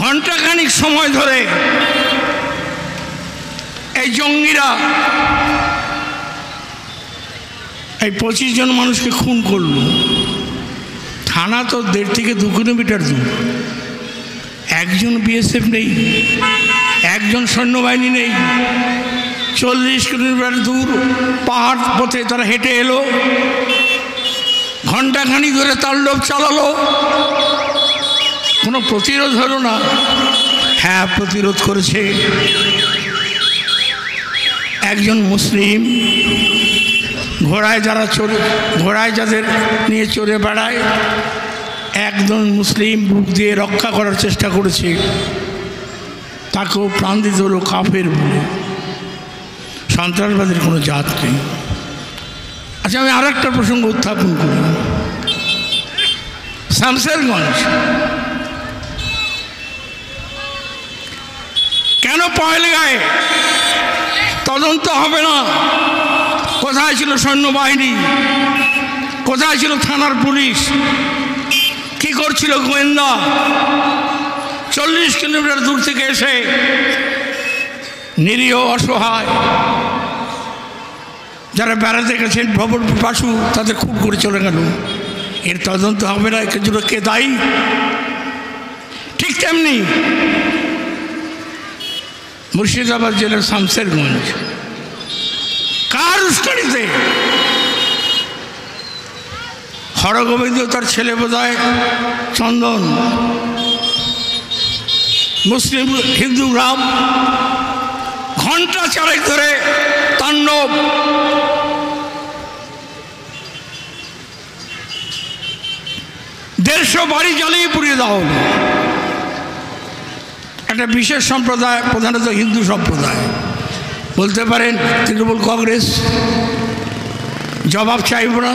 ঘণ্টাখানিক সময় ধরে এই জঙ্গিরা এই 25 জন মানুষকে খুন করলো। থানা তো 1.5 থেকে 2 কিলোমিটার দূর, একজন বিএসএফ নেই, একজন সৈন্যবাহিনী নেই। 40 কিলোমিটার দূর পাহাড় পথে তারা হেঁটে এলো, ঘণ্টাখানি ধরে তাণ্ডব চালালো, কোনো প্রতিরোধ হলো না। হ্যাঁ, প্রতিরোধ করেছে একজন মুসলিম। ঘোড়ায় যাদের নিয়ে চড়ে বেড়ায়, একজন মুসলিম বুক দিয়ে রক্ষা করার চেষ্টা করেছে, তাকেও প্রাণ দিতে হলো কাফের বলে। সন্ত্রাসবাদের কোনো জাত নেই। আচ্ছা, আমি আর একটা প্রসঙ্গ উত্থাপন করি। শামশেরগঞ্জ কেন পহেলগাঁয়ে তদন্ত হবে না? কোথায় ছিল সৈন্যবাহিনী? কোথায় ছিল থানার পুলিশ? কি করছিল গোয়েন্দা? 40 কিলোমিটার দূর থেকে এসে নিরীহ অসহায় যারা বেড়াতে গেছেন ভবন পাশু, তাদের খুন করে চলে গেল। এর তদন্ত হবে না? এর জন্য কে দায়ী? ঠিক তেমনি মুর্শিদাবাদ জেলার শামশেরগঞ্জ কার উস্কানিতে? হরগোবিন্দ তার ছেলে বোধহয় চন্দন, মুসলিম হিন্দু গ্রাম, ঘণ্টা 4 ধরে তাণ্ডব। দেড়শো বাড়ি জ্বালিয়ে পুড়িয়ে দেওয়া হলো। একটা বিশেষ সম্প্রদায়, প্রধানত হিন্দু সম্প্রদায়, বলতে পারেন তৃণমূল কংগ্রেস জবাব চাইব না,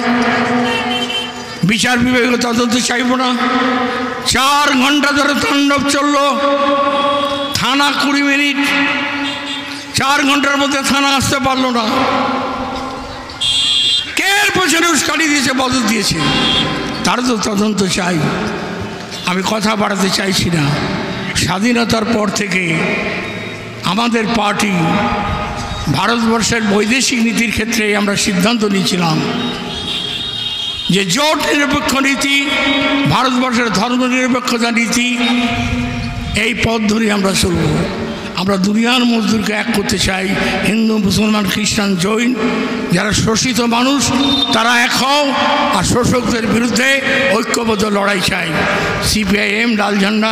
বিচার বিভাগীয় তদন্ত চাইব না। 4 ঘন্টা ধরে তাণ্ডব চলল। থানা 20 মিনিট, 4 ঘন্টার মধ্যে থানা আসতে পারল না। কে এর পেছনে উস্কানি দিয়েছে, মদত দিয়েছে? তার তো তদন্ত চাই। আমি কথা বাড়াতে চাইছি না। স্বাধীনতার পর থেকে আমাদের পার্টি ভারতবর্ষের বৈদেশিক নীতির ক্ষেত্রে আমরা সিদ্ধান্ত নিয়েছিলাম যে জোট নিরপেক্ষ নীতি, ভারতবর্ষের ধর্মনিরপেক্ষতা নীতি, এই পথ ধরে আমরা চলব। আমরা দুনিয়ার মজদুরকে এক করতে চাই। হিন্দু, মুসলমান, খ্রিস্টান, জৈন, যারা শোষিত মানুষ তারা এক হও, আর শোষকদের বিরুদ্ধে ঐক্যবদ্ধ লড়াই চাই। সিপিআইএম লাল ঝান্ডা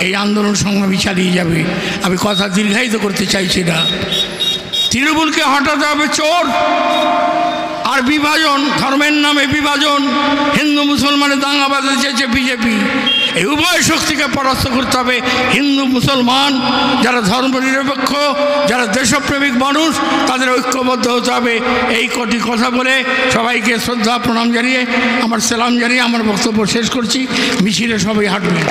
এই আন্দোলন সংগ্রামী চালিয়ে যাবে। আমি কথা দীর্ঘায়িত করতে চাইছি না। তৃণমূলকে হটাতে হবে চোর আর বিভাজন, ধর্মের নামে বিভাজন, হিন্দু মুসলমানের দাঙ্গা বাঁধতে চেয়েছে বিজেপি। এই উভয় শক্তিকে পরাস্ত করতে হবে। হিন্দু মুসলমান যারা ধর্মনিরপেক্ষ, যারা দেশপ্রেমিক মানুষ, তাদের ঐক্যবদ্ধ হতে হবে। এই কটি কথা বলে সবাইকে শ্রদ্ধা প্রণাম জানিয়ে, আমার সালাম জানিয়ে আমার বক্তব্য শেষ করছি। মিছিলে সবাই হাঁটবেন।